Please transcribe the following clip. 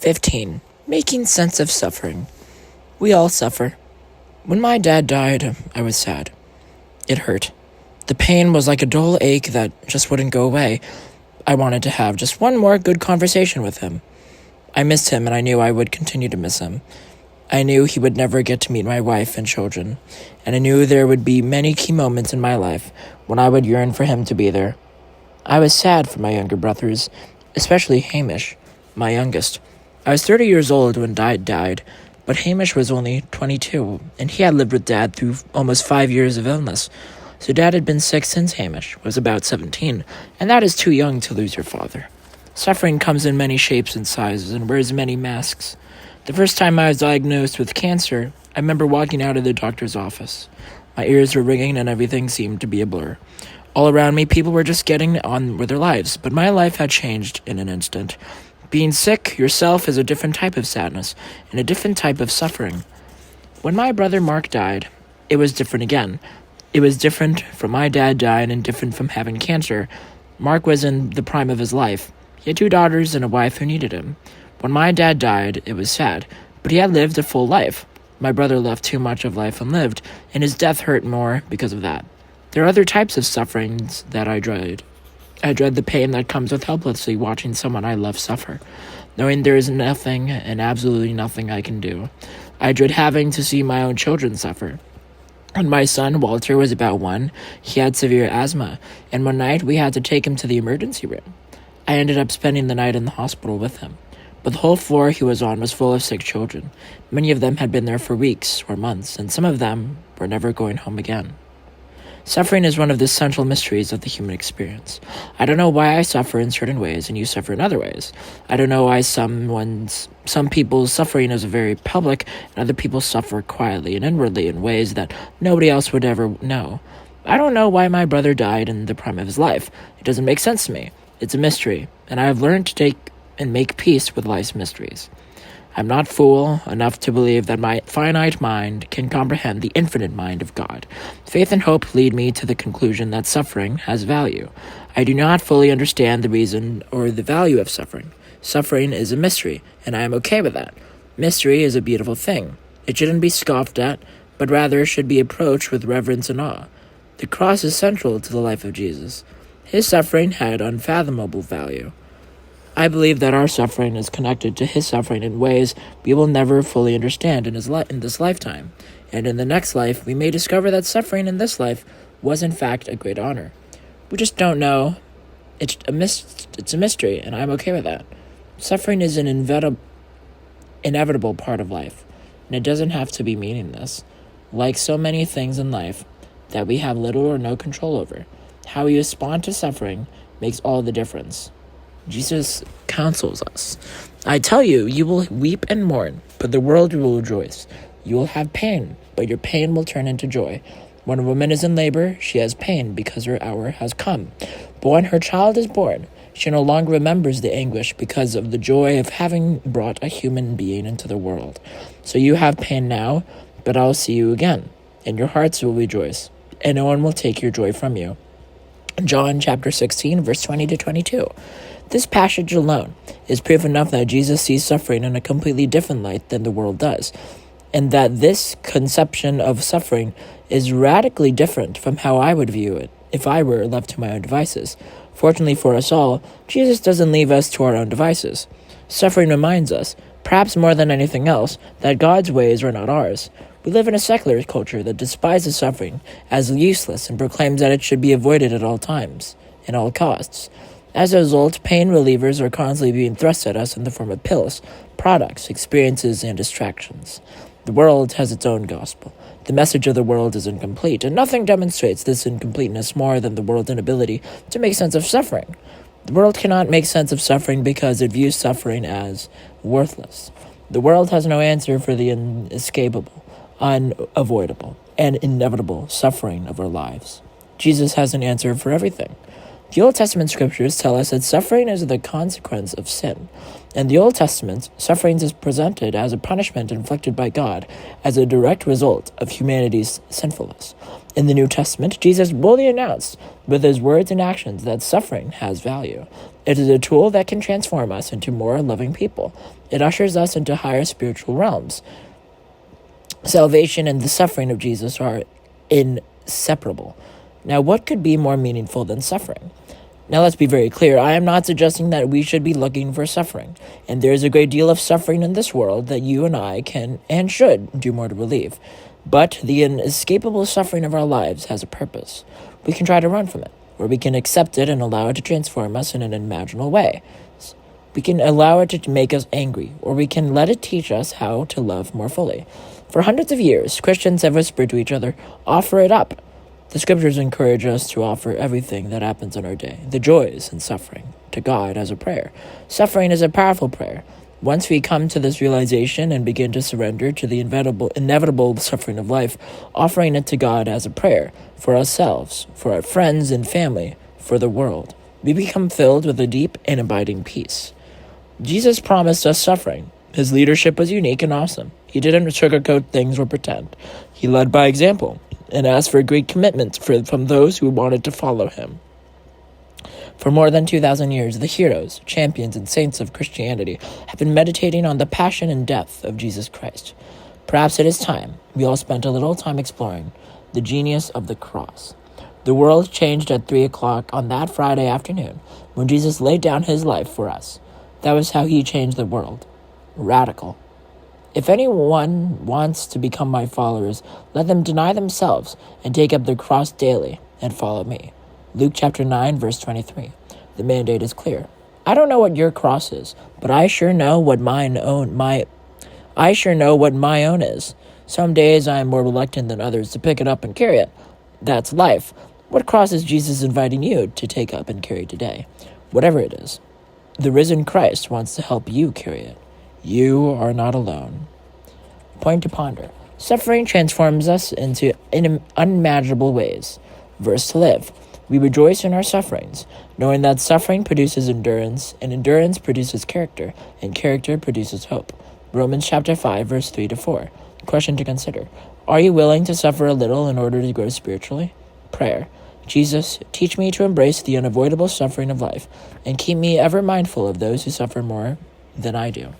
15. Making sense of suffering. We all suffer. When my dad died, I was sad. It hurt. The pain was like a dull ache that just wouldn't go away. I wanted to have just one more good conversation with him. I missed him, and I knew I would continue to miss him. I knew he would never get to meet my wife and children, and I knew there would be many key moments in my life when I would yearn for him to be there. I was sad for my younger brothers, especially Hamish, my youngest. I was 30 years old when Dad died, but Hamish was only 22, and he had lived with Dad through almost 5 years of illness. So Dad had been sick since Hamish was about 17, and that is too young to lose your father. Suffering comes in many shapes and sizes and wears many masks. The first time I was diagnosed with cancer, I remember walking out of the doctor's office. My ears were ringing and everything seemed to be a blur. All around me, people were just getting on with their lives, but my life had changed in an instant. Being sick yourself is a different type of sadness and a different type of suffering. When my brother Mark died, it was different again. It was different from my dad dying and different from having cancer. Mark was in the prime of his life. He had 2 daughters and a wife who needed him. When my dad died, it was sad, but he had lived a full life. My brother left too much of life unlived, and his death hurt more because of that. There are other types of sufferings that I dread. I dread the pain that comes with helplessly watching someone I love suffer, knowing there is nothing and absolutely nothing I can do. I dread having to see my own children suffer. When my son, Walter, was about 1, he had severe asthma, and one night we had to take him to the emergency room. I ended up spending the night in the hospital with him, but the whole floor he was on was full of sick children. Many of them had been there for weeks or months, and some of them were never going home again. Suffering is one of the central mysteries of the human experience. I don't know why I suffer in certain ways and you suffer in other ways. I don't know why some people's suffering is very public and other people suffer quietly and inwardly in ways that nobody else would ever know. I don't know why my brother died in the prime of his life. It doesn't make sense to me. It's a mystery, and I have learned to take and make peace with life's mysteries. I'm not fool enough to believe that my finite mind can comprehend the infinite mind of God. Faith and hope lead me to the conclusion that suffering has value. I do not fully understand the reason or the value of suffering. Suffering is a mystery, and I am okay with that. Mystery is a beautiful thing. It shouldn't be scoffed at, but rather should be approached with reverence and awe. The cross is central to the life of Jesus. His suffering had unfathomable value. I believe that our suffering is connected to his suffering in ways we will never fully understand in this lifetime, and in the next life we may discover that suffering in this life was in fact a great honor. We just don't know. It's a mystery, and I'm okay with that. Suffering is an inevitable part of life, and it doesn't have to be meaningless. Like so many things in life that we have little or no control over, how we respond to suffering makes all the difference. Jesus counsels us. I tell you, you will weep and mourn, but the world will rejoice. You will have pain, but your pain will turn into joy. When a woman is in labor, she has pain because her hour has come. But when her child is born, she no longer remembers the anguish because of the joy of having brought a human being into the world. So you have pain now, but I will see you again, and your hearts will rejoice, and no one will take your joy from you. John chapter 16, verse 20 to 22. This passage alone is proof enough that Jesus sees suffering in a completely different light than the world does, and that this conception of suffering is radically different from how I would view it if I were left to my own devices. Fortunately for us all, Jesus doesn't leave us to our own devices. Suffering reminds us, perhaps more than anything else, that God's ways are not ours. We live in a secular culture that despises suffering as useless and proclaims that it should be avoided at all times, at all costs. As a result, pain relievers are constantly being thrust at us in the form of pills, products, experiences, and distractions. The world has its own gospel. The message of the world is incomplete, and nothing demonstrates this incompleteness more than the world's inability to make sense of suffering. The world cannot make sense of suffering because it views suffering as worthless. The world has no answer for the inescapable, unavoidable, and inevitable suffering of our lives. Jesus has an answer for everything. The Old Testament scriptures tell us that suffering is the consequence of sin. In the Old Testament, suffering is presented as a punishment inflicted by God as a direct result of humanity's sinfulness. In the New Testament, Jesus boldly announced with his words and actions that suffering has value. It is a tool that can transform us into more loving people. It ushers us into higher spiritual realms. Salvation and the suffering of Jesus are inseparable. Now, what could be more meaningful than suffering? Now, let's be very clear. I am not suggesting that we should be looking for suffering. And there is a great deal of suffering in this world that you and I can and should do more to relieve. But the inescapable suffering of our lives has a purpose. We can try to run from it, or we can accept it and allow it to transform us in an unimaginable way. We can allow it to make us angry, or we can let it teach us how to love more fully. For hundreds of years, Christians have whispered to each other, offer it up. The scriptures encourage us to offer everything that happens in our day, the joys and suffering, to God as a prayer. Suffering is a powerful prayer. Once we come to this realization and begin to surrender to the inevitable suffering of life, offering it to God as a prayer, for ourselves, for our friends and family, for the world, we become filled with a deep and abiding peace. Jesus promised us suffering. His leadership was unique and awesome. He didn't sugarcoat things or pretend. He led by example and asked for a great commitment from those who wanted to follow him. For more than 2,000 years, the heroes, champions, and saints of Christianity have been meditating on the passion and death of Jesus Christ. Perhaps it is time we all spent a little time exploring the genius of the cross. The world changed at 3 o'clock on that Friday afternoon when Jesus laid down his life for us. That was how he changed the world. Radical. If anyone wants to become my followers, let them deny themselves and take up their cross daily and follow me. Luke chapter 9, verse 23. The mandate is clear. I don't know what your cross is, but I sure know what my own is. Some days I am more reluctant than others to pick it up and carry it. That's life. What cross is Jesus inviting you to take up and carry today? Whatever it is, the risen Christ wants to help you carry it. You are not alone. Point to ponder. Suffering transforms us in unimaginable ways. Verse to live. We rejoice in our sufferings, knowing that suffering produces endurance, and endurance produces character, and character produces hope. Romans chapter 5, verse 3 to 4. Question to consider. Are you willing to suffer a little in order to grow spiritually? Prayer. Jesus, teach me to embrace the unavoidable suffering of life, and keep me ever mindful of those who suffer more than I do.